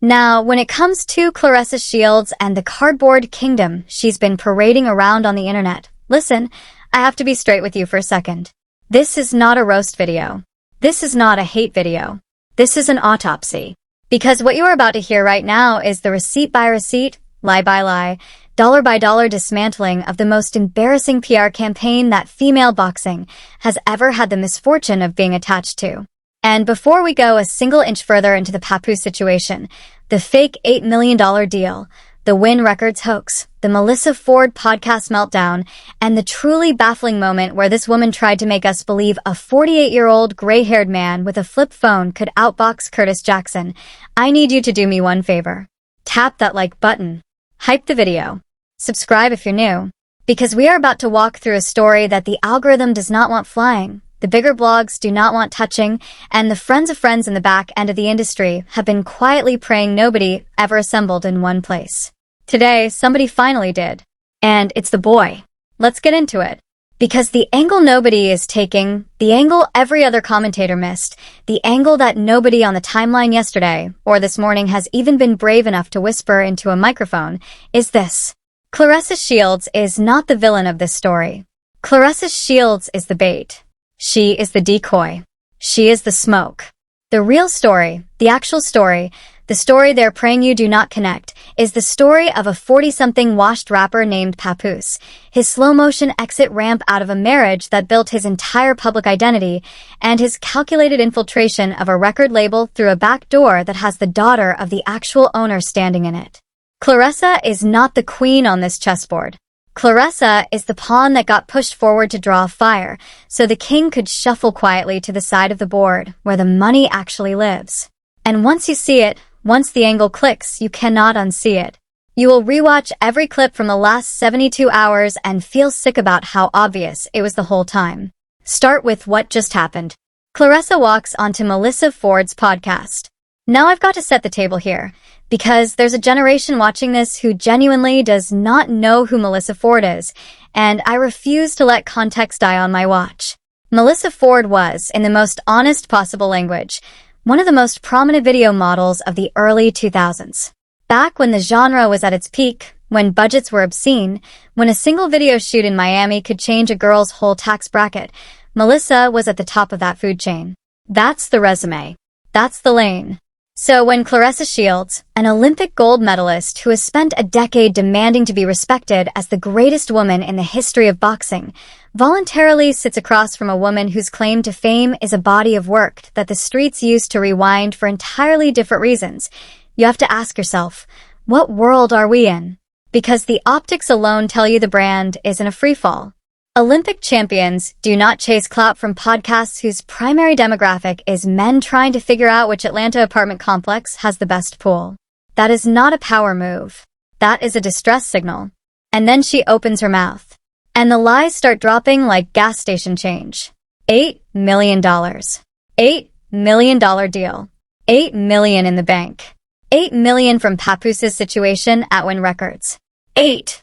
Now, when it comes to Claressa Shields and the cardboard kingdom she's been parading around on the internet, listen, I have to be straight with you for a second. This is not a roast video. This is not a hate video. This is an autopsy. Because what you are about to hear right now is the receipt by receipt, lie by lie, dollar by dollar dismantling of the most embarrassing PR campaign that female boxing has ever had the misfortune of being attached to. And before we go a single inch further into the Papoose situation, the fake $8 million deal, the Win Records hoax, the Melissa Ford podcast meltdown, and the truly baffling moment where this woman tried to make us believe a 48-year-old gray-haired man with a flip phone could outbox Curtis Jackson, I need you to do me one favor. Tap that like button. Hype the video. Subscribe if you're new. Because we are about to walk through a story that the algorithm does not want flying, the bigger blogs do not want touching, and the friends of friends in the back end of the industry have been quietly praying nobody ever assembled in one place. Today, somebody finally did. And it's the boy. Let's get into it. Because the angle nobody is taking, the angle every other commentator missed, the angle that nobody on the timeline yesterday or this morning has even been brave enough to whisper into a microphone, is this. Claressa Shields is not the villain of this story. Claressa Shields is the bait. She is the decoy. She is the smoke. The real story, the actual story, the story they're praying you do not connect, is the story of a 40-something washed rapper named Papoose, his slow-motion exit ramp out of a marriage that built his entire public identity, and his calculated infiltration of a record label through a back door that has the daughter of the actual owner standing in it. Claressa is not the queen on this chessboard. Claressa is the pawn that got pushed forward to draw fire, so the king could shuffle quietly to the side of the board, where the money actually lives. And once you see it, once the angle clicks, you cannot unsee it. You will rewatch every clip from the last 72 hours and feel sick about how obvious it was the whole time. Start with what just happened. Claressa walks onto Melissa Ford's podcast. Now I've got to set the table here, because there's a generation watching this who genuinely does not know who Melissa Ford is, and I refuse to let context die on my watch. Melissa Ford was, in the most honest possible language, one of the most prominent video models of the early 2000s. Back when the genre was at its peak, when budgets were obscene, when a single video shoot in Miami could change a girl's whole tax bracket, Melissa was at the top of that food chain. That's the resume. That's the lane. So when Claressa Shields, an Olympic gold medalist who has spent a decade demanding to be respected as the greatest woman in the history of boxing, voluntarily sits across from a woman whose claim to fame is a body of work that the streets used to rewind for entirely different reasons, you have to ask yourself, what world are we in? Because the optics alone tell you the brand is in a freefall. Olympic champions do not chase clout from podcasts whose primary demographic is men trying to figure out which Atlanta apartment complex has the best pool. That is not a power move. That is a distress signal. And then she opens her mouth. And the lies start dropping like gas station change. $8 million. $8 million deal. $8 million in the bank. $8 million from Papoose's situation at Win Records. 8.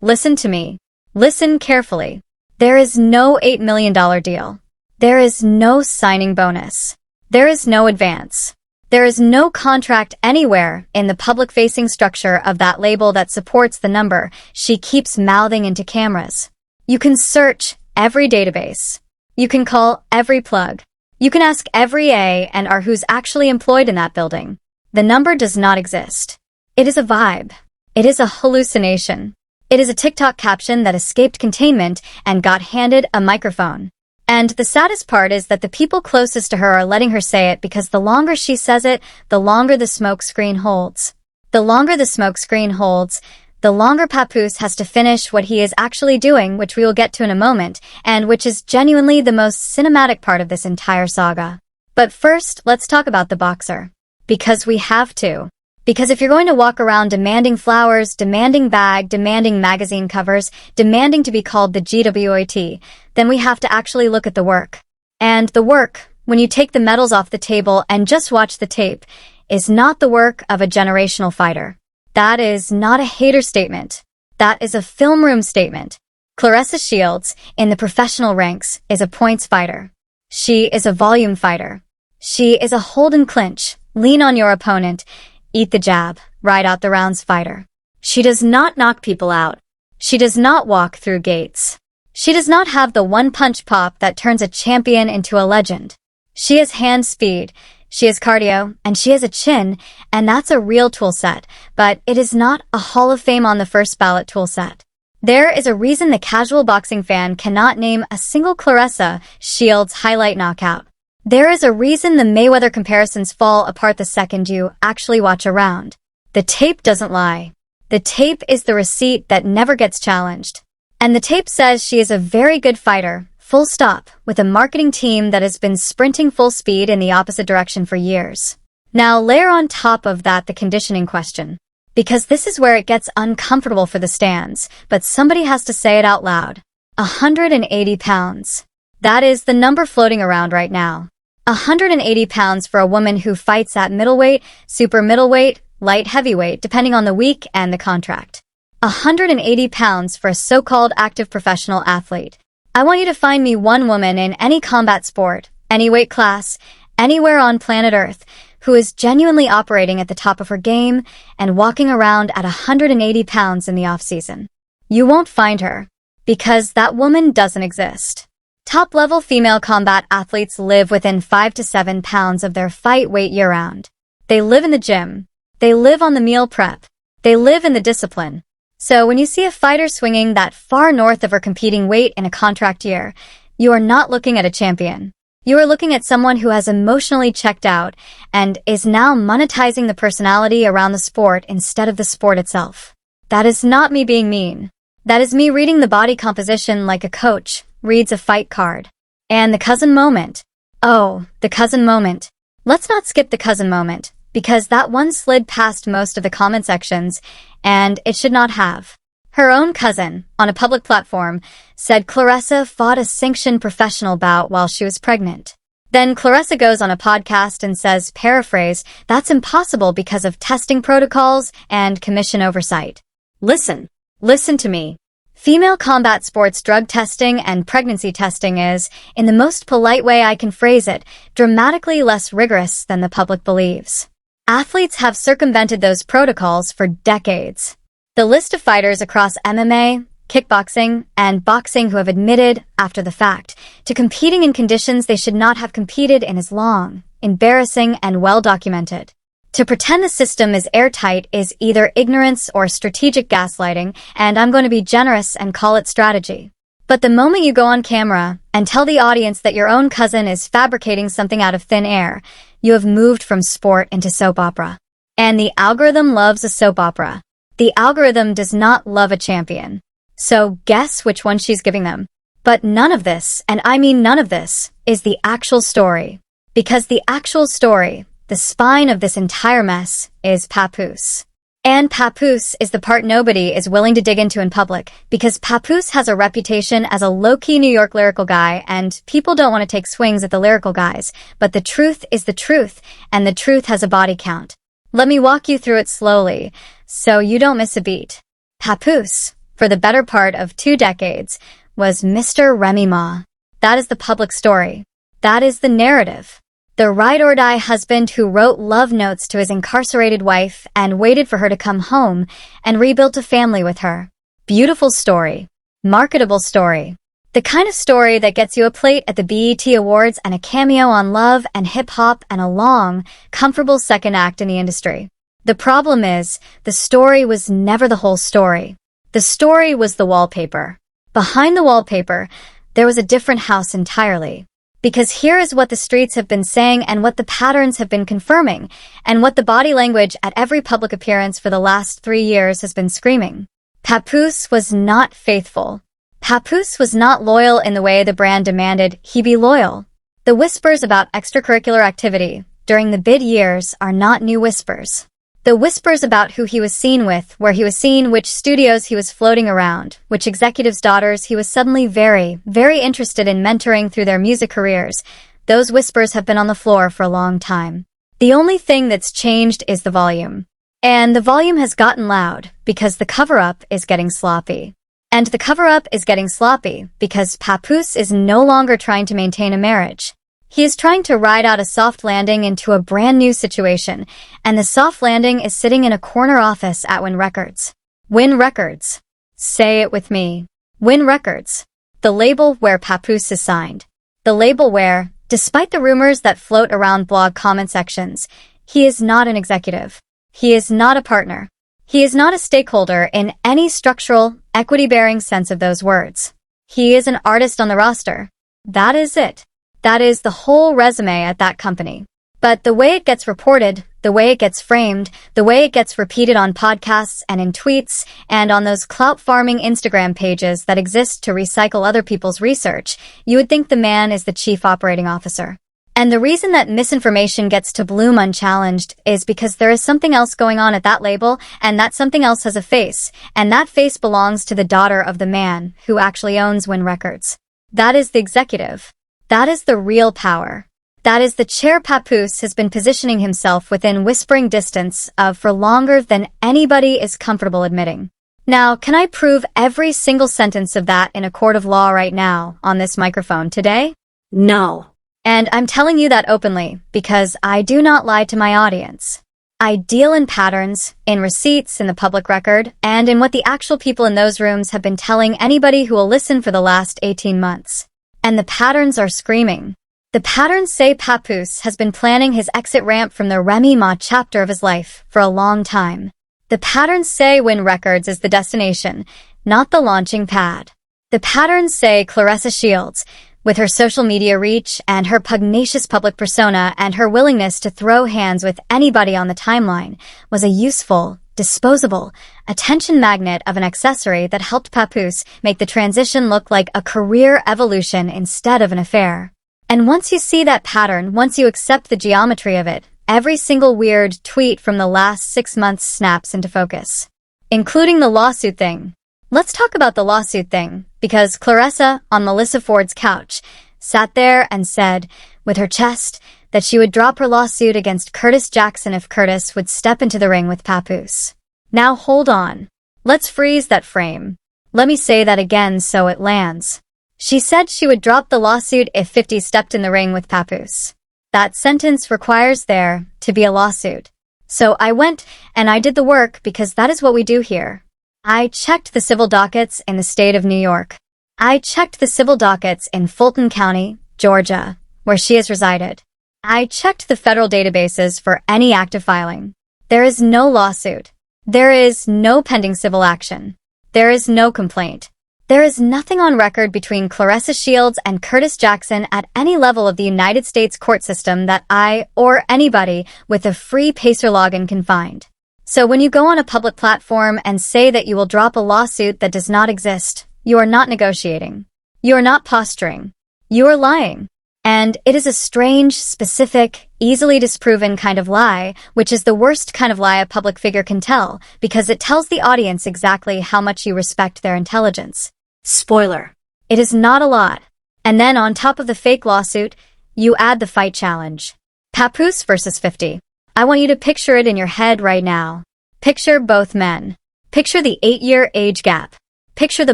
Listen to me. Listen carefully. There is no $8 million deal. There is no signing bonus. There is no advance. There is no contract anywhere in the public-facing structure of that label that supports the number she keeps mouthing into cameras. You can search every database. You can call every plug. You can ask every A and R who's actually employed in that building. The number does not exist. It is a vibe. It is a hallucination. It is a TikTok caption that escaped containment and got handed a microphone. And the saddest part is that the people closest to her are letting her say it because the longer she says it, the longer the smoke screen holds. The longer the smoke screen holds, the longer Papoose has to finish what he is actually doing, which we will get to in a moment, and which is genuinely the most cinematic part of this entire saga. But first, let's talk about the boxer. Because we have to. Because if you're going to walk around demanding flowers, demanding bag, demanding magazine covers, demanding to be called the GWOT, then we have to actually look at the work. And the work, when you take the medals off the table and just watch the tape, is not the work of a generational fighter. That is not a hater statement. That is a film room statement. Claressa Shields, in the professional ranks, is a points fighter. She is a volume fighter. She is a hold and clinch, Lean on your opponent. Eat the jab. Ride out the rounds, fighter. She does not knock people out. She does not walk through gates. She does not have the one-punch pop that turns a champion into a legend. She has hand speed, she has cardio, and she has a chin, and that's a real tool set, but it is not a Hall of Fame on the first ballot tool set. There is a reason the casual boxing fan cannot name a single Claressa Shields highlight knockout. There is a reason the Mayweather comparisons fall apart the second you actually watch a round. The tape doesn't lie. The tape is the receipt that never gets challenged. And the tape says she is a very good fighter, full stop, with a marketing team that has been sprinting full speed in the opposite direction for years. Now layer on top of that the conditioning question. Because this is where it gets uncomfortable for the stands, but somebody has to say it out loud. 180 pounds. That is the number floating around right now. 180 pounds for a woman who fights at middleweight, super middleweight, light heavyweight, depending on the week and the contract. 180 pounds for a so-called active professional athlete. I want you to find me one woman in any combat sport, any weight class, anywhere on planet Earth, who is genuinely operating at the top of her game and walking around at 180 pounds in the off-season. You won't find her, because that woman doesn't exist. Top-level female combat athletes live within 5 to 7 pounds of their fight weight year-round. They live in the gym. They live on the meal prep. They live in the discipline. So when you see a fighter swinging that far north of her competing weight in a contract year, you are not looking at a champion. You are looking at someone who has emotionally checked out and is now monetizing the personality around the sport instead of the sport itself. That is not me being mean. That is me reading the body composition like a coach reads a fight card. And the cousin moment. Oh, the cousin moment. Let's not skip the cousin moment, because that one slid past most of the comment sections, and it should not have. Her own cousin, on a public platform, said Claressa fought a sanctioned professional bout while she was pregnant. Then Claressa goes on a podcast and says, paraphrase, that's impossible because of testing protocols and commission oversight. Listen to me. Female combat sports drug testing and pregnancy testing is, in the most polite way I can phrase it, dramatically less rigorous than the public believes. Athletes have circumvented those protocols for decades. The list of fighters across MMA, kickboxing, and boxing who have admitted, after the fact, to competing in conditions they should not have competed in is long, embarrassing, and well documented. To pretend the system is airtight is either ignorance or strategic gaslighting, and I'm going to be generous and call it strategy. But the moment you go on camera and tell the audience that your own cousin is fabricating something out of thin air, you have moved from sport into soap opera. And the algorithm loves a soap opera. The algorithm does not love a champion. So guess which one she's giving them. But none of this, and I mean none of this, is the actual story. Because the actual story, the spine of this entire mess, is Papoose. And Papoose is the part nobody is willing to dig into in public, because Papoose has a reputation as a low-key New York lyrical guy, and people don't want to take swings at the lyrical guys, but the truth is the truth, and the truth has a body count. Let me walk you through it slowly, so you don't miss a beat. Papoose, for the better part of 2 decades, was Mr. Remy Ma. That is the public story. That is the narrative. The ride-or-die husband who wrote love notes to his incarcerated wife and waited for her to come home and rebuilt a family with her. Beautiful story. Marketable story. The kind of story that gets you a plate at the BET Awards and a cameo on Love and Hip Hop and a long, comfortable second act in the industry. The problem is, the story was never the whole story. The story was the wallpaper. Behind the wallpaper, there was a different house entirely. Because here is what the streets have been saying and what the patterns have been confirming, and what the body language at every public appearance for the last 3 years has been screaming. Papoose was not faithful. Papoose was not loyal in the way the brand demanded he be loyal. The whispers about extracurricular activity during the bid years are not new whispers. The whispers about who he was seen with, where he was seen, which studios he was floating around, which executives' daughters he was suddenly very, very interested in mentoring through their music careers, those whispers have been on the floor for a long time. The only thing that's changed is the volume. And the volume has gotten loud because the cover-up is getting sloppy. And the cover-up is getting sloppy because Papoose is no longer trying to maintain a marriage. He is trying to ride out a soft landing into a brand new situation, and the soft landing is sitting in a corner office at Win Records. Win Records. Say it with me. Win Records. The label where Papoose is signed. The label where, despite the rumors that float around blog comment sections, he is not an executive. He is not a partner. He is not a stakeholder in any structural, equity-bearing sense of those words. He is an artist on the roster. That is it. That is the whole resume at that company. But the way it gets reported, the way it gets framed, the way it gets repeated on podcasts and in tweets and on those clout-farming Instagram pages that exist to recycle other people's research, you would think the man is the chief operating officer. And the reason that misinformation gets to bloom unchallenged is because there is something else going on at that label, and that something else has a face, and that face belongs to the daughter of the man who actually owns Win Records. That is the executive. That is the real power. That is the chair Papoose has been positioning himself within whispering distance of for longer than anybody is comfortable admitting. Now, can I prove every single sentence of that in a court of law right now on this microphone today? No. And I'm telling you that openly because I do not lie to my audience. I deal in patterns, in receipts, in the public record, and in what the actual people in those rooms have been telling anybody who will listen for the last 18 months. And the patterns are screaming. The patterns say Papoose has been planning his exit ramp from the Remy Ma chapter of his life for a long time. The patterns say Win Records is the destination, not the launching pad. The patterns say Claressa Shields, with her social media reach and her pugnacious public persona and her willingness to throw hands with anybody on the timeline, was a useful, disposable, attention magnet of an accessory that helped Papoose make the transition look like a career evolution instead of an affair. And once you see that pattern, once you accept the geometry of it, every single weird tweet from the last 6 months snaps into focus. Including the lawsuit thing. Let's talk about the lawsuit thing, because Claressa, on Melissa Ford's couch, sat there and said, with her chest, that she would drop her lawsuit against Curtis Jackson if Curtis would step into the ring with Papoose. Now hold on. Let's freeze that frame. Let me say that again so it lands. She said she would drop the lawsuit if 50 stepped in the ring with Papoose. That sentence requires there to be a lawsuit. So I went and I did the work because that is what we do here. I checked the civil dockets in the state of New York. I checked the civil dockets in Fulton County, Georgia, where she has resided. I checked the federal databases for any active filing. There is no lawsuit. There is no pending civil action. There is no complaint. There is nothing on record between Claressa Shields and Curtis Jackson at any level of the United States court system that I, or anybody with a free Pacer login can find. So when you go on a public platform and say that you will drop a lawsuit that does not exist, you are not negotiating. You are not posturing. You are lying. And it is a strange, specific, easily disproven kind of lie, which is the worst kind of lie a public figure can tell, because it tells the audience exactly how much you respect their intelligence. Spoiler. It is not a lot. And then on top of the fake lawsuit, you add the fight challenge. Papoose versus 50. I want you to picture it in your head right now. Picture both men. Picture the 8-year age gap. Picture the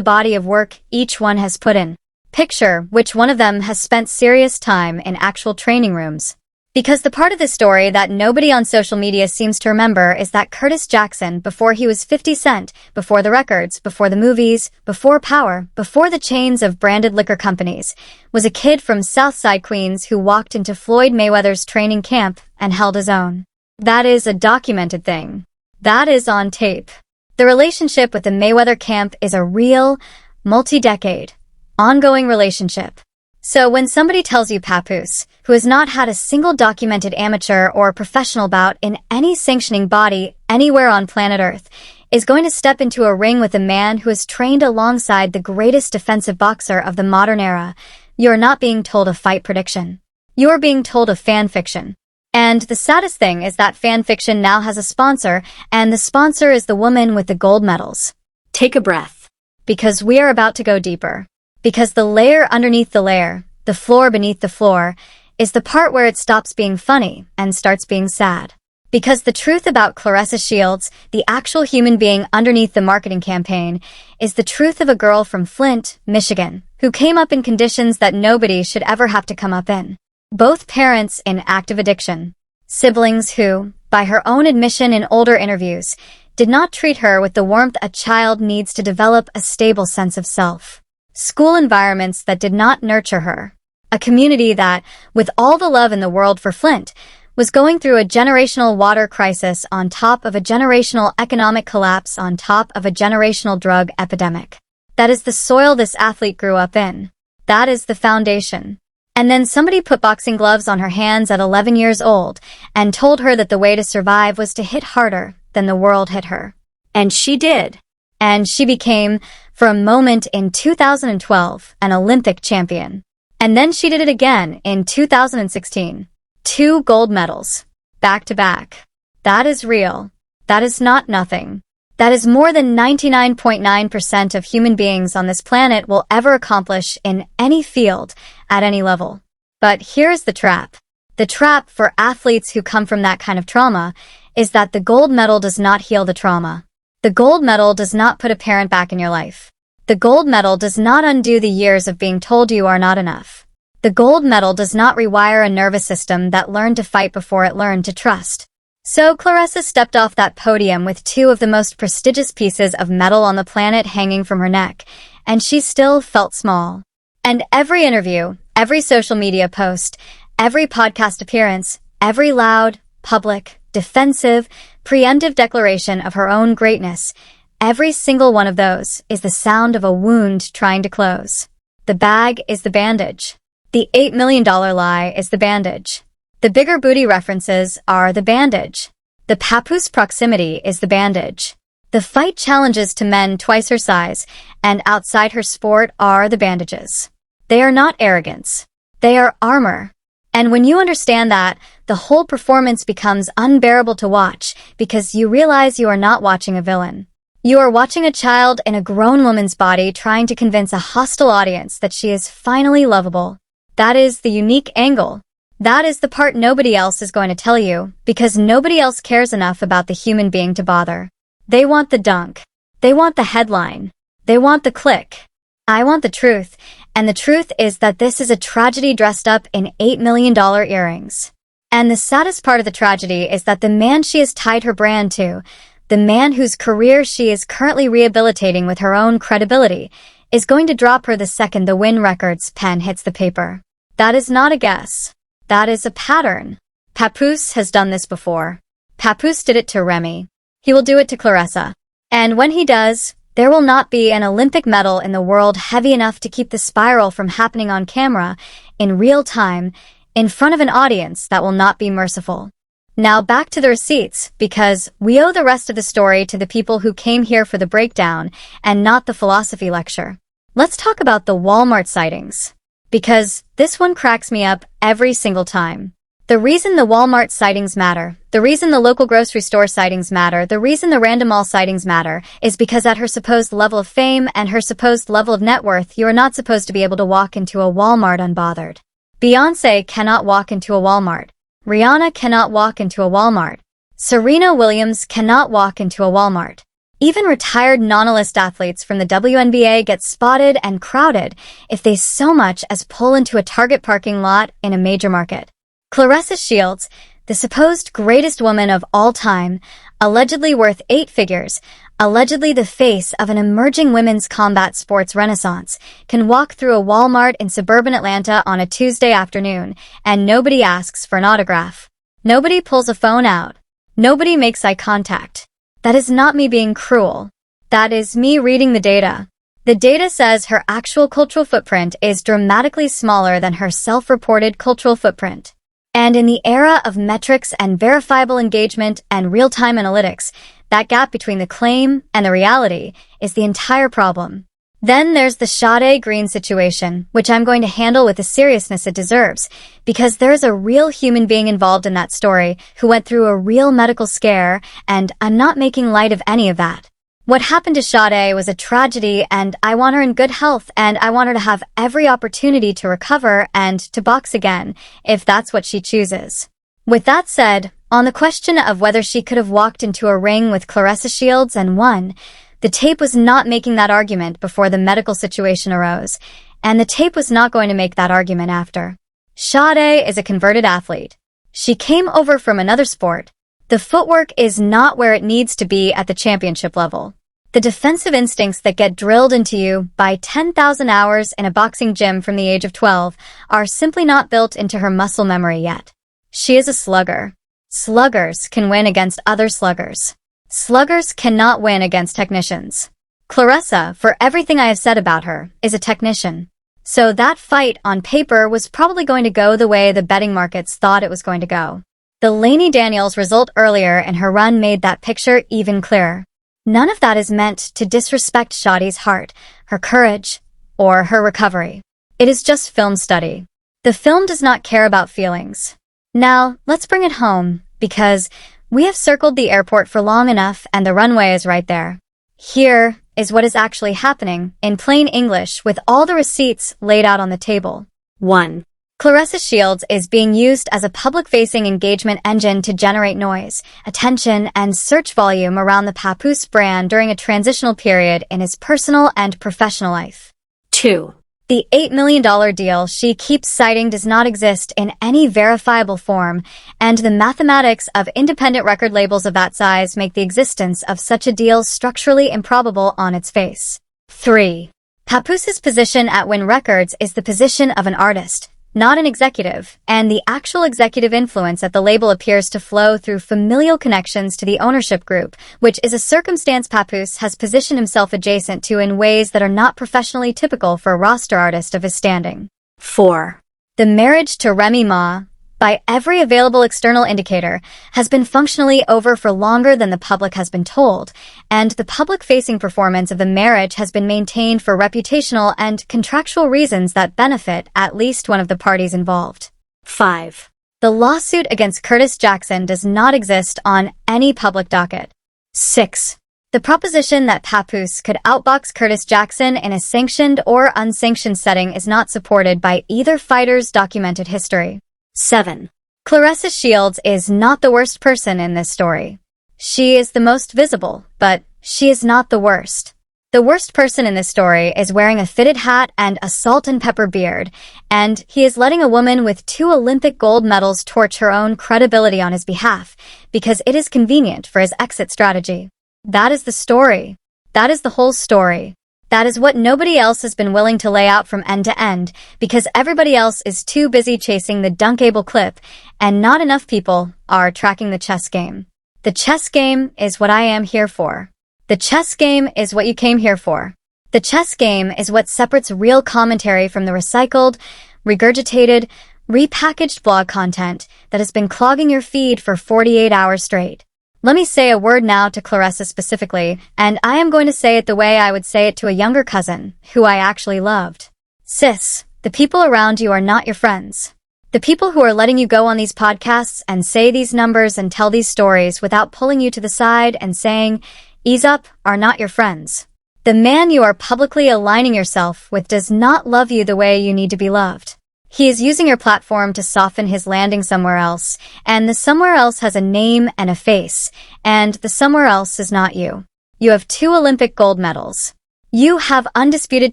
body of work each one has put in. Picture which one of them has spent serious time in actual training rooms. Because the part of the story that nobody on social media seems to remember is that Curtis Jackson, before he was 50 Cent, before the records, before the movies, before power, before the chains of branded liquor companies, was a kid from Southside Queens who walked into Floyd Mayweather's training camp and held his own. That is a documented thing. That is on tape. The relationship with the Mayweather camp is a real, multi-decade, ongoing relationship. So when somebody tells you Papoose, who has not had a single documented amateur or professional bout in any sanctioning body anywhere on planet Earth, is going to step into a ring with a man who has trained alongside the greatest defensive boxer of the modern era, you are not being told a fight prediction. You are being told a fan fiction. And the saddest thing is that fan fiction now has a sponsor, and the sponsor is the woman with the gold medals. Take a breath. Because we are about to go deeper. Because the layer underneath the layer, the floor beneath the floor, is the part where it stops being funny and starts being sad. Because the truth about Claressa Shields, the actual human being underneath the marketing campaign, is the truth of a girl from Flint, Michigan, who came up in conditions that nobody should ever have to come up in. Both parents in active addiction. Siblings who, by her own admission in older interviews, did not treat her with the warmth a child needs to develop a stable sense of self. School environments that did not nurture her. A community that, with all the love in the world for Flint, was going through a generational water crisis on top of a generational economic collapse on top of a generational drug epidemic. That is the soil this athlete grew up in. That is the foundation. And then somebody put boxing gloves on her hands at 11 years old and told her that the way to survive was to hit harder than the world hit her. And she did. And she became, for a moment in 2012, an Olympic champion. And then she did it again in 2016. 2 gold medals. Back to back. That is real. That is not nothing. That is more than 99.9% of human beings on this planet will ever accomplish in any field, at any level. But here's the trap. The trap for athletes who come from that kind of trauma is that the gold medal does not heal the trauma. The gold medal does not put a parent back in your life. The gold medal does not undo the years of being told you are not enough. The gold medal does not rewire a nervous system that learned to fight before it learned to trust. So Claressa stepped off that podium with 2 of the most prestigious pieces of metal on the planet hanging from her neck, and she still felt small. And every interview, every social media post, every podcast appearance, every loud, public, defensive, preemptive declaration of her own greatness, every single one of those is the sound of a wound trying to close. The bag is the bandage. The $8 million lie is the bandage. The bigger booty references are the bandage. The Papoose proximity is the bandage. The fight challenges to men twice her size and outside her sport are the bandages. They are not arrogance. They are armor. And when you understand that, the whole performance becomes unbearable to watch because you realize you are not watching a villain. You are watching a child in a grown woman's body trying to convince a hostile audience that she is finally lovable. That is the unique angle. That is the part nobody else is going to tell you, because nobody else cares enough about the human being to bother. They want the dunk. They want the headline. They want the click. I want the truth, and the truth is that this is a tragedy dressed up in $8 million earrings. And the saddest part of the tragedy is that the man she has tied her brand to, the man whose career she is currently rehabilitating with her own credibility, is going to drop her the second the Win Records pen hits the paper. That is not a guess. That is a pattern. Papoose has done this before. Papoose did it to Remy. He will do it to Claressa. And when he does, there will not be an Olympic medal in the world heavy enough to keep the spiral from happening on camera, in real time, in front of an audience that will not be merciful. Now back to the receipts, because we owe the rest of the story to the people who came here for the breakdown and not the philosophy lecture. Let's talk about the Walmart sightings. Because this one cracks me up every single time. The reason the Walmart sightings matter, the reason the local grocery store sightings matter, the reason the random mall sightings matter, is because at her supposed level of fame and her supposed level of net worth, you are not supposed to be able to walk into a Walmart unbothered. Beyoncé cannot walk into a Walmart. Rihanna cannot walk into a Walmart. Serena Williams cannot walk into a Walmart. Even retired non-elite athletes from the WNBA get spotted and crowded if they so much as pull into a Target parking lot in a major market. Claressa Shields, the supposed greatest woman of all time, allegedly worth 8 figures, allegedly the face of an emerging women's combat sports renaissance, can walk through a Walmart in suburban Atlanta on a Tuesday afternoon, and nobody asks for an autograph. Nobody pulls a phone out. Nobody makes eye contact. That is not me being cruel. That is me reading the data. The data says her actual cultural footprint is dramatically smaller than her self-reported cultural footprint. And in the era of metrics and verifiable engagement and real-time analytics, that gap between the claim and the reality is the entire problem. Then there's the Sade Green situation, which I'm going to handle with the seriousness it deserves, because there's a real human being involved in that story who went through a real medical scare, and I'm not making light of any of that. What happened to Sade was a tragedy, and I want her in good health, and I want her to have every opportunity to recover and to box again, if that's what she chooses. With that said, on the question of whether she could have walked into a ring with Claressa Shields and won, the tape was not making that argument before the medical situation arose, and the tape was not going to make that argument after. Sade is a converted athlete. She came over from another sport. The footwork is not where it needs to be at the championship level. The defensive instincts that get drilled into you by 10,000 hours in a boxing gym from the age of 12 are simply not built into her muscle memory yet. She is a slugger. Sluggers can win against other sluggers. Sluggers cannot win against technicians. Claressa, for everything I have said about her, is a technician. So that fight on paper was probably going to go the way the betting markets thought it was going to go. The Lainey Daniels result earlier in her run made that picture even clearer. None of that is meant to disrespect Sade's heart, her courage, or her recovery. It is just film study. The film does not care about feelings. Now, let's bring it home, because we have circled the airport for long enough and the runway is right there. Here is what is actually happening, in plain English, with all the receipts laid out on the table. 1. Claressa Shields is being used as a public-facing engagement engine to generate noise, attention, and search volume around the Papoose brand during a transitional period in his personal and professional life. 2. The $8 million deal she keeps citing does not exist in any verifiable form, and the mathematics of independent record labels of that size make the existence of such a deal structurally improbable on its face. 3. Papoose's position at Win Records is the position of an artist, not an executive, and the actual executive influence at the label appears to flow through familial connections to the ownership group, which is a circumstance Papoose has positioned himself adjacent to in ways that are not professionally typical for a roster artist of his standing. 4. The marriage to Remy Ma, by every available external indicator, has been functionally over for longer than the public has been told, and the public-facing performance of the marriage has been maintained for reputational and contractual reasons that benefit at least one of the parties involved. 5. The lawsuit against Curtis Jackson does not exist on any public docket. 6. The proposition that Papoose could outbox Curtis Jackson in a sanctioned or unsanctioned setting is not supported by either fighter's documented history. 7. Claressa Shields is not the worst person in this story. She is the most visible, but she is not the worst. The worst person in this story is wearing a fitted hat and a salt and pepper beard, and he is letting a woman with 2 Olympic gold medals torch her own credibility on his behalf, because it is convenient for his exit strategy. That is the story. That is the whole story. That is what nobody else has been willing to lay out from end to end, because everybody else is too busy chasing the dunkable clip, and not enough people are tracking the chess game. The chess game is what I am here for. The chess game is what you came here for. The chess game is what separates real commentary from the recycled, regurgitated, repackaged blog content that has been clogging your feed for 48 hours straight. Let me say a word now to Claressa specifically, and I am going to say it the way I would say it to a younger cousin, who I actually loved. Sis, the people around you are not your friends. The people who are letting you go on these podcasts and say these numbers and tell these stories without pulling you to the side and saying, ease up, are not your friends. The man you are publicly aligning yourself with does not love you the way you need to be loved. He is using your platform to soften his landing somewhere else, and the somewhere else has a name and a face, and the somewhere else is not you. You have 2 Olympic gold medals. You have undisputed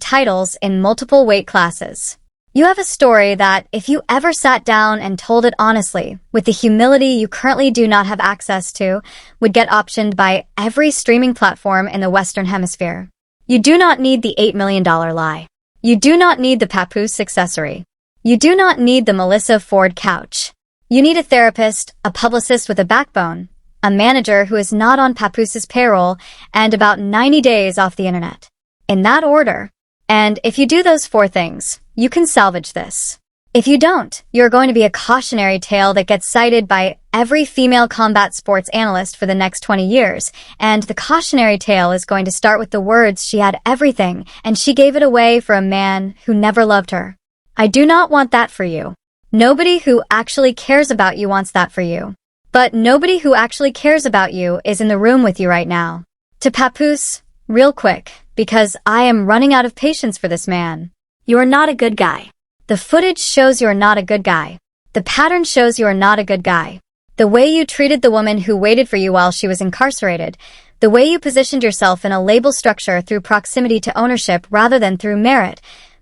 titles in multiple weight classes. You have a story that, if you ever sat down and told it honestly, with the humility you currently do not have access to, would get optioned by every streaming platform in the Western Hemisphere. You do not need the $8 million lie. You do not need the Papoose accessory. You do not need the Melissa Ford couch. You need a therapist, a publicist with a backbone, a manager who is not on Papoose's payroll, and about 90 days off the internet. In that order. And if you do those 4 things, you can salvage this. If you don't, you're going to be a cautionary tale that gets cited by every female combat sports analyst for the next 20 years, and the cautionary tale is going to start with the words she had everything, and she gave it away for a man who never loved her. I do not want that for you. Nobody who actually cares about you wants that for you. But nobody who actually cares about you is in the room with you right now. To Papoose, real quick, because I am running out of patience for this man. You are not a good guy. The footage shows you are not a good guy. The pattern shows you are not a good guy. The way you treated the woman who waited for you while she was incarcerated, the way you positioned yourself in a label structure through proximity to ownership rather than through merit,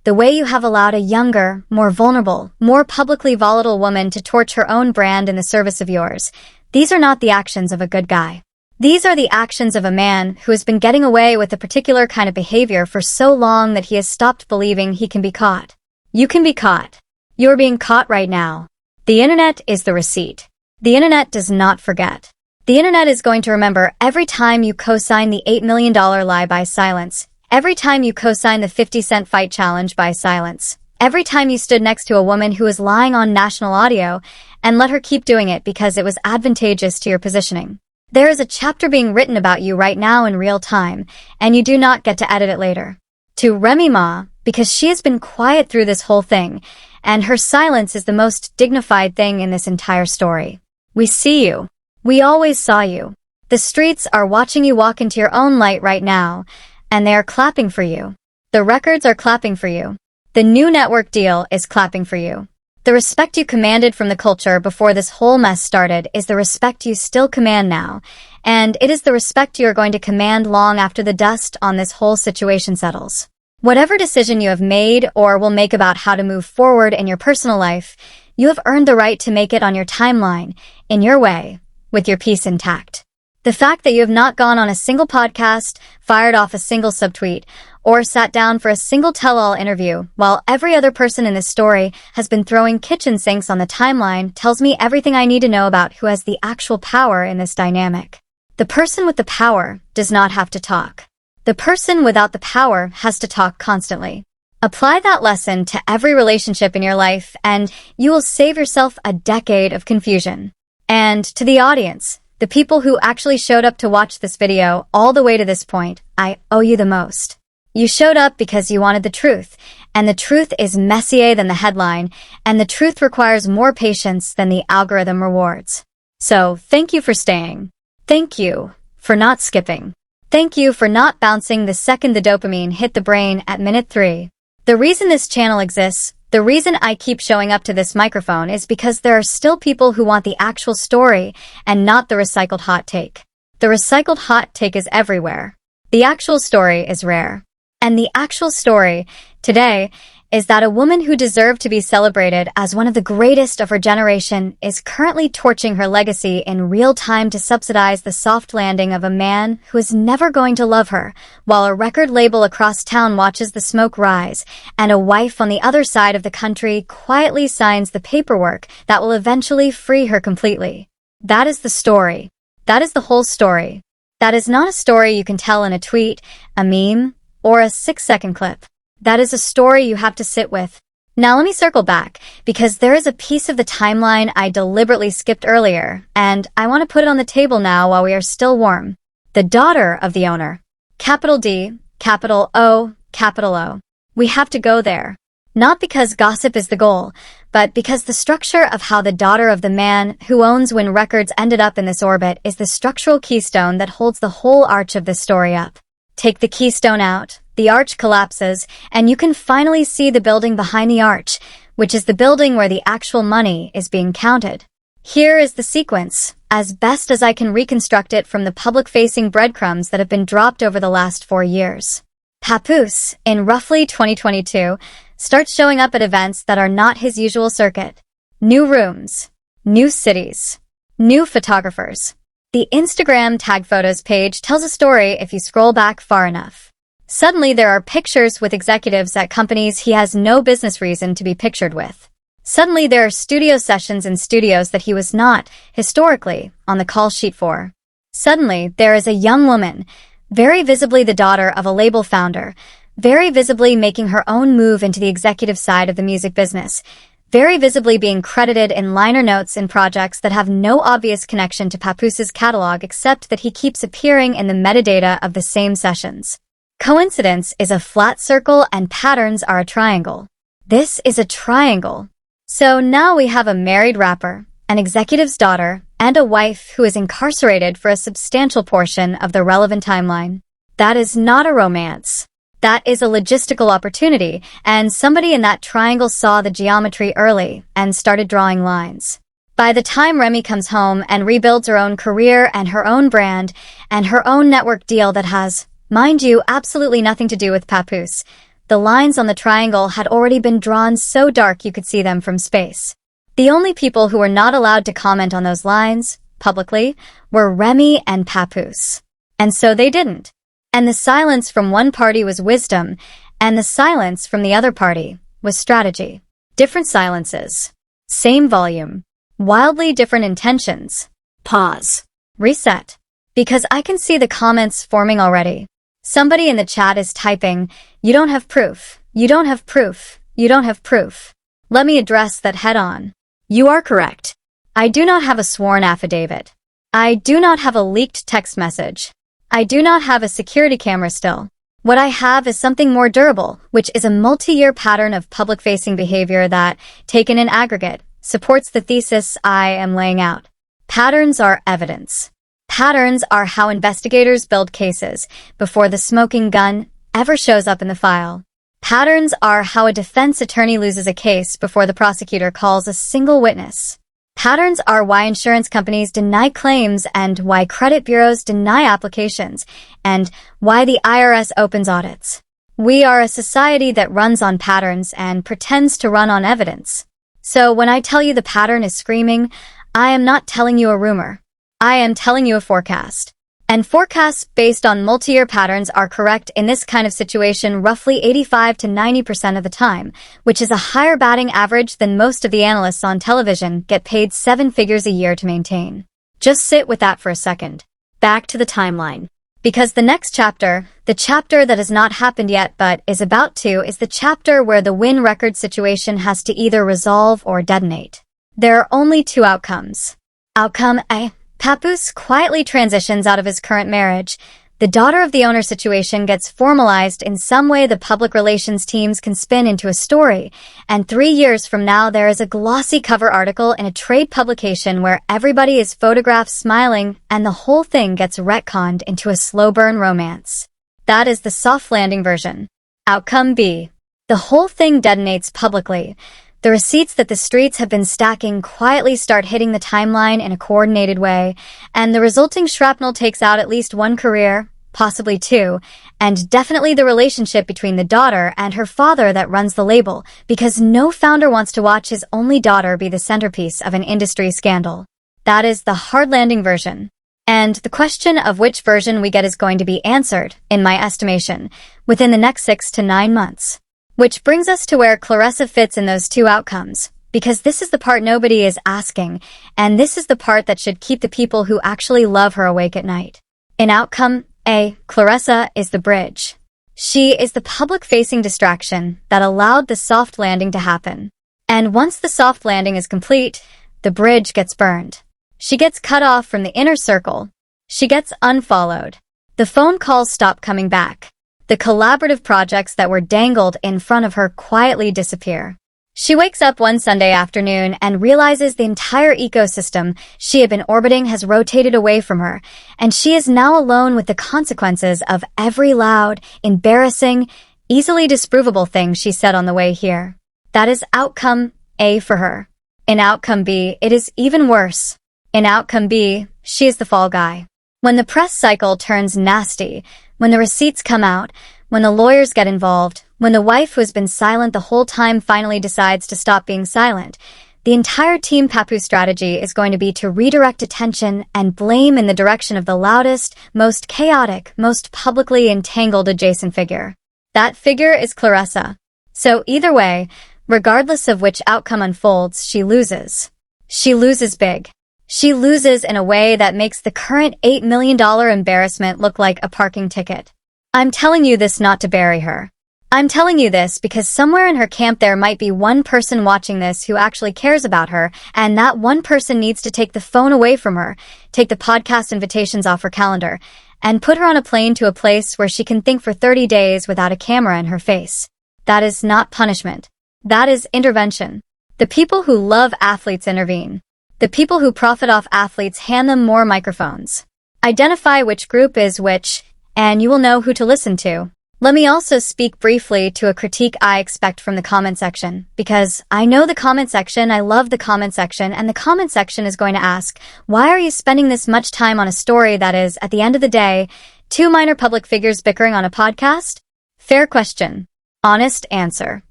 The way you have allowed a younger, more vulnerable, more publicly volatile woman to torch her own brand in the service of yours. These are not the actions of a good guy. These are the actions of a man who has been getting away with a particular kind of behavior for so long that he has stopped believing he can be caught. You can be caught. You're being caught right now. The internet is the receipt. The internet does not forget. The internet is going to remember every time you co-sign the $8 million lie by silence, every time you co-sign the 50-cent fight challenge by silence, every time you stood next to a woman who was lying on national audio and let her keep doing it because it was advantageous to your positioning. There is a chapter being written about you right now in real time, and you do not get to edit it later. To Remy Ma, because she has been quiet through this whole thing, and her silence is the most dignified thing in this entire story. We see you. We always saw you. The streets are watching you walk into your own light right now, and they are clapping for you. The records are clapping for you. The new network deal is clapping for you. The respect you commanded from the culture before this whole mess started is the respect you still command now, and it is the respect you are going to command long after the dust on this whole situation settles. Whatever decision you have made or will make about how to move forward in your personal life, you have earned the right to make it on your timeline, in your way, with your peace intact. The fact that you have not gone on a single podcast, fired off a single subtweet, or sat down for a single tell-all interview while every other person in this story has been throwing kitchen sinks on the timeline tells me everything I need to know about who has the actual power in this dynamic. The person with the power does not have to talk. The person without the power has to talk constantly. Apply that lesson to every relationship in your life and you will save yourself a decade of confusion. And to the audience, the people who actually showed up to watch this video all the way to this point, I owe you the most. You showed up because you wanted the truth, and the truth is messier than the headline, and the truth requires more patience than the algorithm rewards. So, thank you for staying. Thank you for not skipping. Thank you for not bouncing the second the dopamine hit the brain at minute 3. The reason this channel exists, the reason I keep showing up to this microphone is because there are still people who want the actual story and not the recycled hot take. The recycled hot take is everywhere. The actual story is rare. And the actual story, today, is that a woman who deserved to be celebrated as one of the greatest of her generation is currently torching her legacy in real time to subsidize the soft landing of a man who is never going to love her, while a record label across town watches the smoke rise, and a wife on the other side of the country quietly signs the paperwork that will eventually free her completely. That is the story. That is the whole story. That is not a story you can tell in a tweet, a meme, or a 6-second clip. That is a story you have to sit with. Now let me circle back, because there is a piece of the timeline I deliberately skipped earlier, and I want to put it on the table now while we are still warm. The daughter of the owner. Capital D, capital O, capital O. We have to go there. Not because gossip is the goal, but because the structure of how the daughter of the man who owns Win Records ended up in this orbit is the structural keystone that holds the whole arch of this story up. Take the keystone out, the arch collapses, and you can finally see the building behind the arch, which is the building where the actual money is being counted. Here is the sequence, as best as I can reconstruct it from the public-facing breadcrumbs that have been dropped over the last 4 years. Papoose, in roughly 2022, starts showing up at events that are not his usual circuit. New rooms, new cities, new photographers. The Instagram tag photos page tells a story if you scroll back far enough. Suddenly there are pictures with executives at companies he has no business reason to be pictured with. Suddenly there are studio sessions in studios that he was not, historically, on the call sheet for. Suddenly there is a young woman, very visibly the daughter of a label founder, very visibly making her own move into the executive side of the music business, very visibly being credited in liner notes in projects that have no obvious connection to Papoose's catalog except that he keeps appearing in the metadata of the same sessions. Coincidence is a flat circle and patterns are a triangle. This is a triangle. So now we have a married rapper, an executive's daughter, and a wife who is incarcerated for a substantial portion of the relevant timeline. That is not a romance. That is a logistical opportunity, and somebody in that triangle saw the geometry early and started drawing lines. By the time Remy comes home and rebuilds her own career and her own brand and her own network deal that has, mind you, absolutely nothing to do with Papoose, The lines on the triangle had already been drawn so dark you could see them from space. The only people who were not allowed to comment on those lines, publicly, were Remy and Papoose. And so they didn't. And the silence from one party was wisdom, and the silence from the other party was strategy. Different silences. Same volume. Wildly different intentions. Pause. Reset. Because I can see the comments forming already. Somebody in the chat is typing, "You don't have proof. You don't have proof. You don't have proof." Let me address that head on. You are correct. I do not have a sworn affidavit. I do not have a leaked text message. I do not have a security camera still. What I have is something more durable, which is a multi-year pattern of public-facing behavior that, taken in aggregate, supports the thesis I am laying out. Patterns are evidence. Patterns are how investigators build cases before the smoking gun ever shows up in the file. Patterns are how a defense attorney loses a case before the prosecutor calls a single witness. Patterns are why insurance companies deny claims and why credit bureaus deny applications and why the IRS opens audits. We are a society that runs on patterns and pretends to run on evidence. So when I tell you the pattern is screaming, I am not telling you a rumor. I am telling you a forecast. And forecasts based on multi-year patterns are correct in this kind of situation roughly 85 to 90% of the time, which is a higher batting average than most of the analysts on television get paid 7 figures a year to maintain. Just sit with that for a second. Back to the timeline. Because the next chapter, the chapter that has not happened yet but is about to, is the chapter where the win record situation has to either resolve or detonate. There are only 2 outcomes. Outcome A. Papoose quietly transitions out of his current marriage. The daughter of the owner situation gets formalized in some way the public relations teams can spin into a story, and 3 years from now there is a glossy cover article in a trade publication where everybody is photographed smiling and the whole thing gets retconned into a slow burn romance. That is the soft landing version. Outcome B. The whole thing detonates publicly. The receipts that the streets have been stacking quietly start hitting the timeline in a coordinated way, and the resulting shrapnel takes out at least 1 career, possibly 2, and definitely the relationship between the daughter and her father that runs the label, because no founder wants to watch his only daughter be the centerpiece of an industry scandal. That is the hard landing version. And the question of which version we get is going to be answered, in my estimation, within the next 6 to 9 months. Which brings us to where Claressa fits in those 2 outcomes, because this is the part nobody is asking, and this is the part that should keep the people who actually love her awake at night. In outcome A, Claressa is the bridge. She is the public-facing distraction that allowed the soft landing to happen. And once the soft landing is complete, the bridge gets burned. She gets cut off from the inner circle. She gets unfollowed. The phone calls stop coming back. The collaborative projects that were dangled in front of her quietly disappear. She wakes up one Sunday afternoon and realizes the entire ecosystem she had been orbiting has rotated away from her, and she is now alone with the consequences of every loud, embarrassing, easily disprovable thing she said on the way here. That is outcome A for her. In outcome B, it is even worse. In outcome B, she is the fall guy. When the press cycle turns nasty, when the receipts come out, when the lawyers get involved, when the wife who has been silent the whole time finally decides to stop being silent, the entire Team Papoose strategy is going to be to redirect attention and blame in the direction of the loudest, most chaotic, most publicly entangled adjacent figure. That figure is Claressa. So either way, regardless of which outcome unfolds, she loses. She loses big. She loses in a way that makes the current $8 million embarrassment look like a parking ticket. I'm telling you this not to bury her. I'm telling you this because somewhere in her camp there might be one person watching this who actually cares about her, and that one person needs to take the phone away from her, take the podcast invitations off her calendar, and put her on a plane to a place where she can think for 30 days without a camera in her face. That is not punishment. That is intervention. The people who love athletes intervene. The people who profit off athletes hand them more microphones. Identify which group is which, and you will know who to listen to. Let me also speak briefly to a critique I expect from the comment section, because I know the comment section, I love the comment section, and the comment section is going to ask, why are you spending this much time on a story that is, at the end of the day, 2 minor public figures bickering on a podcast? Fair question. Honest answer.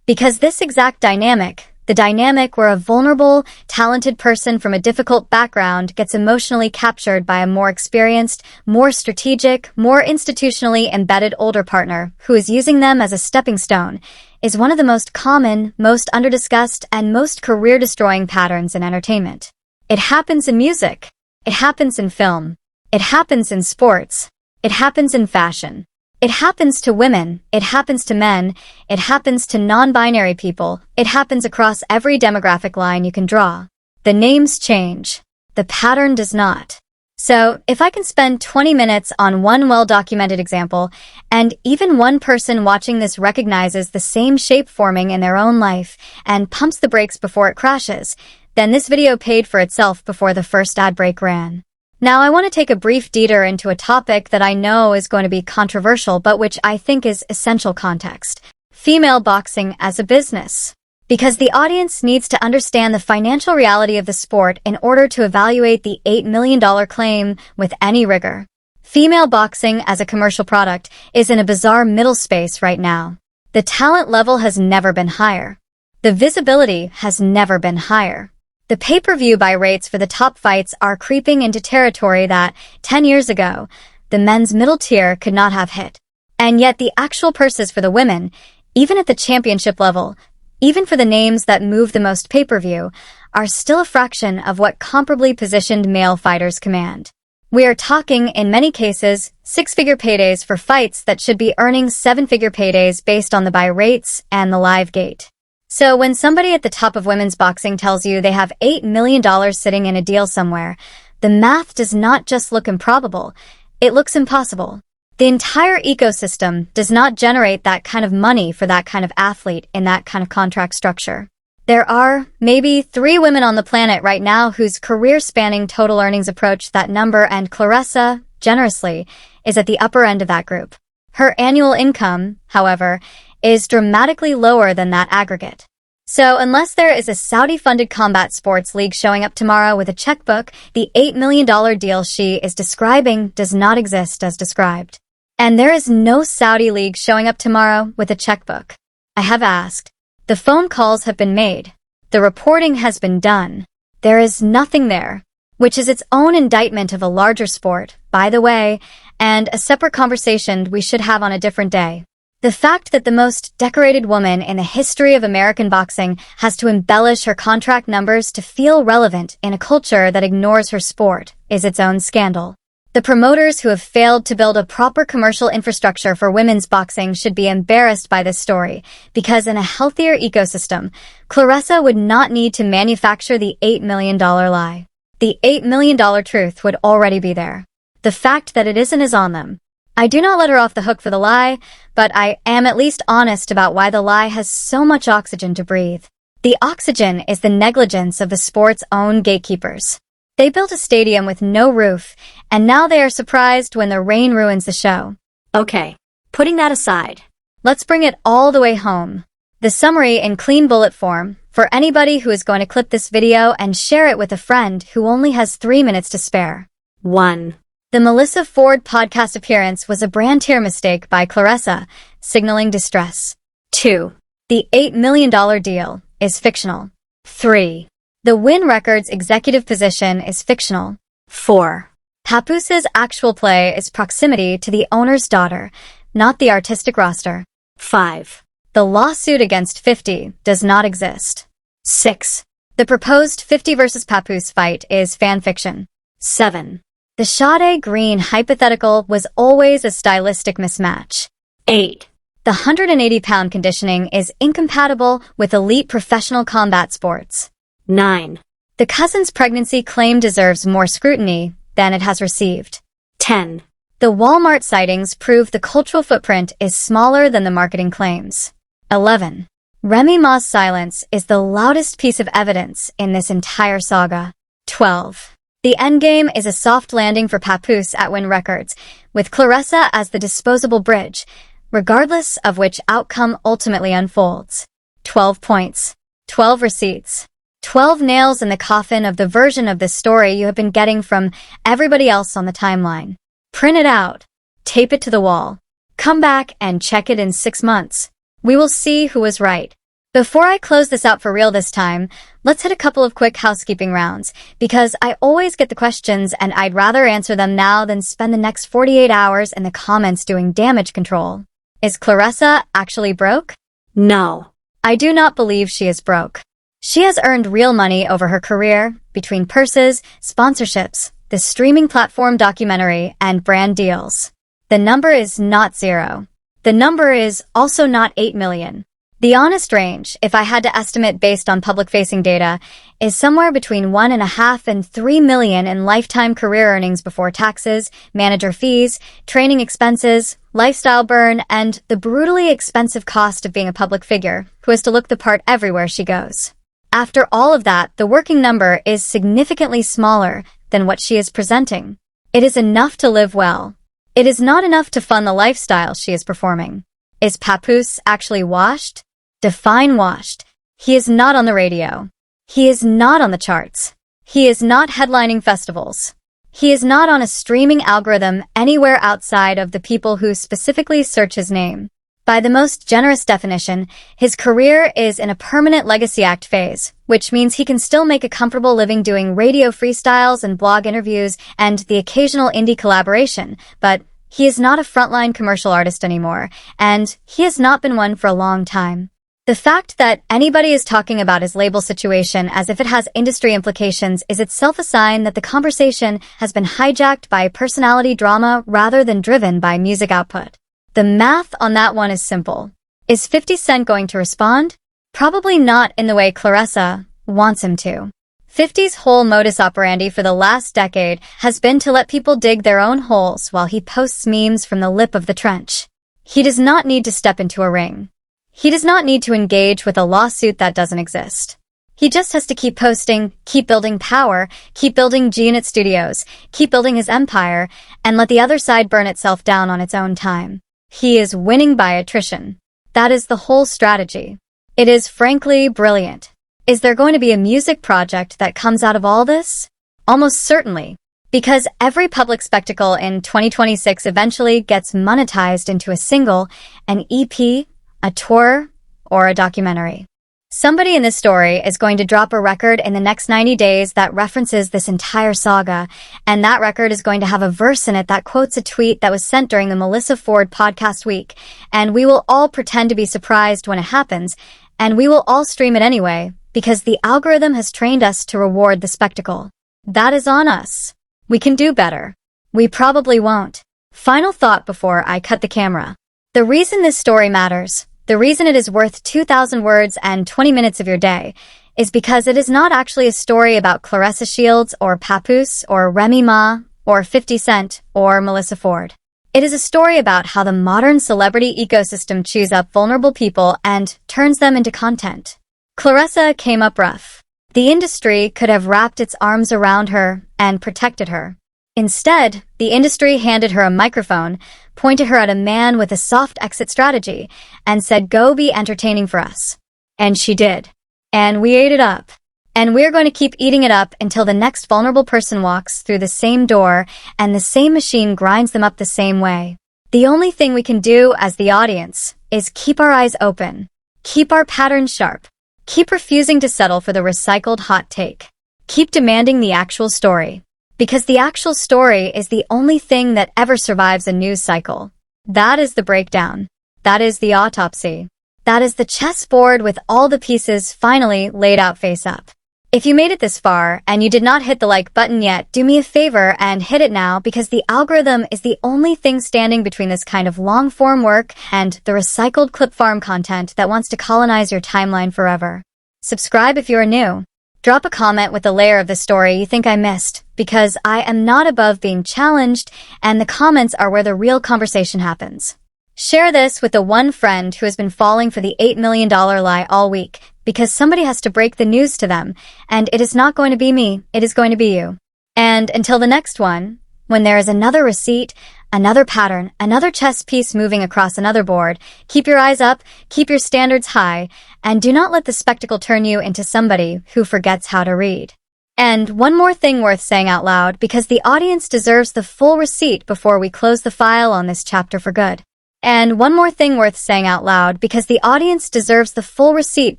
Because this exact dynamic, the dynamic where a vulnerable, talented person from a difficult background gets emotionally captured by a more experienced, more strategic, more institutionally embedded older partner who is using them as a stepping stone, is one of the most common, most underdiscussed, and most career-destroying patterns in entertainment. It happens in music. It happens in film. It happens in sports. It happens in fashion. It happens to women. It happens to men. It happens to non-binary people. It happens across every demographic line you can draw. The names change. The pattern does not. So, if I can spend 20 minutes on one well-documented example, and even one person watching this recognizes the same shape forming in their own life and pumps the brakes before it crashes, then this video paid for itself before the first ad break ran. Now, I want to take a brief detour into a topic that I know is going to be controversial, but which I think is essential context. Female boxing as a business. Because the audience needs to understand the financial reality of the sport in order to evaluate the $8 million claim with any rigor. Female boxing as a commercial product is in a bizarre middle space right now. The talent level has never been higher. The visibility has never been higher. The pay-per-view buy rates for the top fights are creeping into territory that, 10 years ago, the men's middle tier could not have hit. And yet the actual purses for the women, even at the championship level, even for the names that move the most pay-per-view, are still a fraction of what comparably positioned male fighters command. We are talking, in many cases, six-figure paydays for fights that should be earning seven-figure paydays based on the buy rates and the live gate. So when somebody at the top of women's boxing tells you they have $8 million sitting in a deal somewhere, the math does not just look improbable, it looks impossible. The entire ecosystem does not generate that kind of money for that kind of athlete in that kind of contract structure. There are maybe 3 women on the planet right now whose career-spanning total earnings approach that number, and Claressa, generously, is at the upper end of that group. Her annual income, however, is dramatically lower than that aggregate. So unless there is a Saudi-funded combat sports league showing up tomorrow with a checkbook, the $8 million deal she is describing does not exist as described. And there is no Saudi league showing up tomorrow with a checkbook. I have asked. The phone calls have been made. The reporting has been done. There is nothing there, which is its own indictment of a larger sport, by the way, and a separate conversation we should have on a different day. The fact that the most decorated woman in the history of American boxing has to embellish her contract numbers to feel relevant in a culture that ignores her sport is its own scandal. The promoters who have failed to build a proper commercial infrastructure for women's boxing should be embarrassed by this story, because in a healthier ecosystem, Claressa would not need to manufacture the $8 million lie. The $8 million truth would already be there. The fact that it isn't is on them. I do not let her off the hook for the lie, but I am at least honest about why the lie has so much oxygen to breathe. The oxygen is the negligence of the sport's own gatekeepers. They built a stadium with no roof, and now they are surprised when the rain ruins the show. Okay, putting that aside, let's bring it all the way home. The summary in clean bullet form, for anybody who is going to clip this video and share it with a friend who only has 3 minutes to spare. 1. The Melissa Ford podcast appearance was a brand tier mistake by Claressa, signaling distress. 2. The $8 million deal is fictional. 3. The Win Records executive position is fictional. 4. Papoose's actual play is proximity to the owner's daughter, not the artistic roster. 5. The lawsuit against 50 does not exist. 6. The proposed 50 versus Papoose fight is fan fiction. 7. The Sade Green hypothetical was always a stylistic mismatch. 8. The 180-pound conditioning is incompatible with elite professional combat sports. 9. The cousin's pregnancy claim deserves more scrutiny than it has received. 10. The Walmart sightings prove the cultural footprint is smaller than the marketing claims. 11. Remy Ma's silence is the loudest piece of evidence in this entire saga. 12. The endgame is a soft landing for Papoose at Win Records, with Claressa as the disposable bridge, regardless of which outcome ultimately unfolds. 12 points. 12 receipts. 12 nails in the coffin of the version of this story you have been getting from everybody else on the timeline. Print it out. Tape it to the wall. Come back and check it in 6 months. We will see who was right. Before I close this out for real this time, let's hit a couple of quick housekeeping rounds, because I always get the questions and I'd rather answer them now than spend the next 48 hours in the comments doing damage control. Is Claressa actually broke? No. I do not believe she is broke. She has earned real money over her career, between purses, sponsorships, the streaming platform documentary, and brand deals. The number is not 0. The number is also not 8 million. The honest range, if I had to estimate based on public-facing data, is somewhere between 1.5 and 3 million in lifetime career earnings before taxes, manager fees, training expenses, lifestyle burn, and the brutally expensive cost of being a public figure who has to look the part everywhere she goes. After all of that, the working number is significantly smaller than what she is presenting. It is enough to live well. It is not enough to fund the lifestyle she is performing. Is Papoose actually washed? Define washed. He is not on the radio. He is not on the charts. He is not headlining festivals. He is not on a streaming algorithm anywhere outside of the people who specifically search his name. By the most generous definition, his career is in a permanent legacy act phase, which means he can still make a comfortable living doing radio freestyles and blog interviews and the occasional indie collaboration, but he is not a frontline commercial artist anymore, and he has not been one for a long time. The fact that anybody is talking about his label situation as if it has industry implications is itself a sign that the conversation has been hijacked by personality drama rather than driven by music output. The math on that one is simple. Is 50 Cent going to respond? Probably not in the way Claressa wants him to. 50's whole modus operandi for the last decade has been to let people dig their own holes while he posts memes from the lip of the trench. He does not need to step into a ring. He does not need to engage with a lawsuit that doesn't exist. He just has to keep posting, keep building power, keep building G-Unit Studios, keep building his empire, and let the other side burn itself down on its own time. He is winning by attrition. That is the whole strategy. It is frankly brilliant. Is there going to be a music project that comes out of all this? Almost certainly. Because every public spectacle in 2026 eventually gets monetized into a single, an EP, a tour, or a documentary. Somebody in this story is going to drop a record in the next 90 days that references this entire saga, and that record is going to have a verse in it that quotes a tweet that was sent during the Melissa Ford podcast week, and we will all pretend to be surprised when it happens, and we will all stream it anyway, because the algorithm has trained us to reward the spectacle. That is on us. We can do better. We probably won't. Final thought before I cut the camera. The reason this story matters, the reason it is worth 2,000 words and 20 minutes of your day, is because it is not actually a story about Claressa Shields or Papoose or Remy Ma or 50 Cent or Melissa Ford. It is a story about how the modern celebrity ecosystem chews up vulnerable people and turns them into content. Claressa came up rough. The industry could have wrapped its arms around her and protected her. Instead, the industry handed her a microphone, pointed her at a man with a soft exit strategy, and said, "Go be entertaining for us." And she did. And we ate it up. And we're going to keep eating it up until the next vulnerable person walks through the same door and the same machine grinds them up the same way. The only thing we can do as the audience is keep our eyes open, keep our patterns sharp, keep refusing to settle for the recycled hot take, keep demanding the actual story. Because the actual story is the only thing that ever survives a news cycle. That is the breakdown. That is the autopsy. That is the chessboard with all the pieces finally laid out face up. If you made it this far and you did not hit the like button yet, do me a favor and hit it now, because the algorithm is the only thing standing between this kind of long-form work and the recycled clip farm content that wants to colonize your timeline forever. Subscribe if you are new. Drop a comment with a layer of the story you think I missed, because I am not above being challenged, and the comments are where the real conversation happens. Share this with the one friend who has been falling for the $8 million lie all week, because somebody has to break the news to them, and it is not going to be me, it is going to be you. And until the next one, when there is another receipt, another pattern, another chess piece moving across another board, keep your eyes up, keep your standards high, and do not let the spectacle turn you into somebody who forgets how to read. And one more thing worth saying out loud, because the audience deserves the full receipt before we close the file on this chapter for good. And one more thing worth saying out loud because the audience deserves the full receipt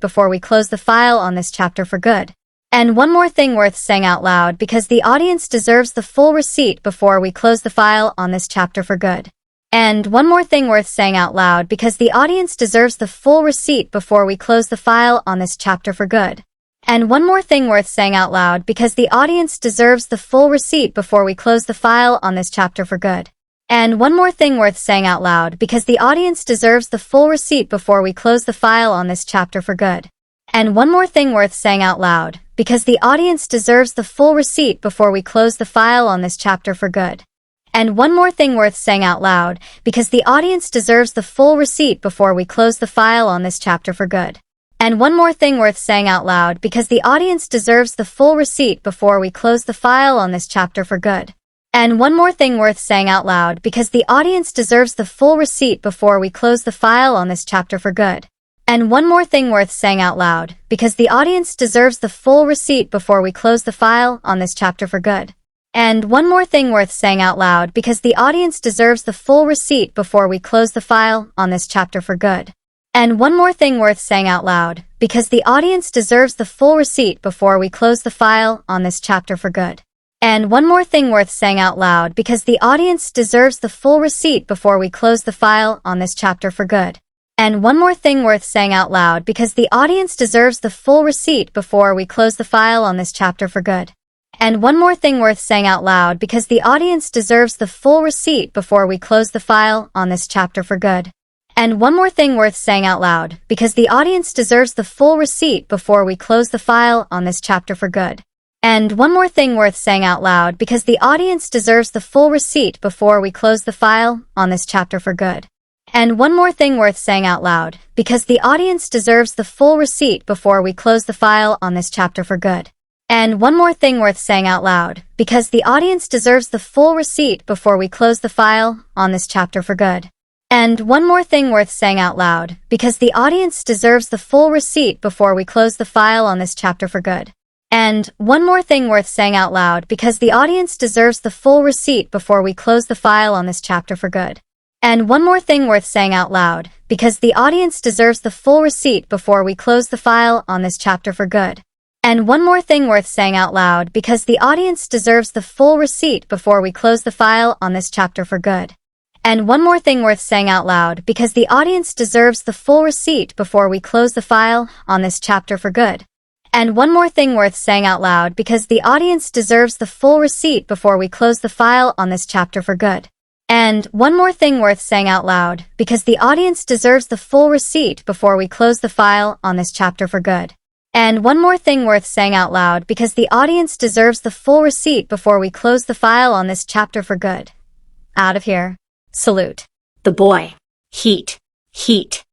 before we close the file on this chapter for good. And one more thing worth saying out loud because the audience deserves the full receipt before we close the file on this chapter for good. And one more thing worth saying out loud because the audience deserves the full receipt before we close the file on this chapter for good. And one more thing worth saying out loud because the audience deserves the full receipt before we close the file on this chapter for good. And one more thing worth saying out loud because the audience deserves the full receipt before we close the file on this chapter for good. And one more thing worth saying out loud because the audience deserves the full receipt before we close the file on this chapter for good. And one more thing worth saying out loud because the audience deserves the full receipt before we close the file on this chapter for good. And one more thing worth saying out loud because the audience deserves the full receipt before we close the file on this chapter for good. And one more thing worth saying out loud because the audience deserves the full receipt before we close the file on this chapter for good. And one more thing worth saying out loud because the audience deserves the full receipt before we close the file on this chapter for good. And one more thing worth saying out loud because the audience deserves the full receipt before we close the file on this chapter for good. And one more thing worth saying out loud because the audience deserves the full receipt before we close the file on this chapter for good. And one more thing worth saying out loud because the audience deserves the full receipt before we close the file on this chapter for good. And one more thing worth saying out loud because the audience deserves the full receipt before we close the file on this chapter for good. And one more thing worth saying out loud because the audience deserves the full receipt before we close the file on this chapter for good. And one more thing worth saying out loud because the audience deserves the full receipt before we close the file on this chapter for good. And one more thing worth saying out loud because the audience deserves the full receipt before we close the file on this chapter for good. And one more thing worth saying out loud because the audience deserves the full receipt before we close the file on this chapter for good. And one more thing worth saying out loud because the audience deserves the full receipt before we close the file on this chapter for good. And one more thing worth saying out loud because the audience deserves the full receipt before we close the file on this chapter for good. And one more thing worth saying out loud because the audience deserves the full receipt before we close the file on this chapter for good. And one more thing worth saying out loud because the audience deserves the full receipt before we close the file on this chapter for good. And one more thing worth saying out loud because the audience deserves the full receipt before we close the file on this chapter for good. And one more thing worth saying out loud because the audience deserves the full receipt before we close the file on this chapter for good. And one more thing worth saying out loud because the audience deserves the full receipt before we close the file on this chapter for good. And one more thing worth saying out loud because the audience deserves the full receipt before we close the file on this chapter for good. And one more thing worth saying out loud because the audience deserves the full receipt before we close the file on this chapter for good. Out of here. Salute. The boy. Heat. Heat.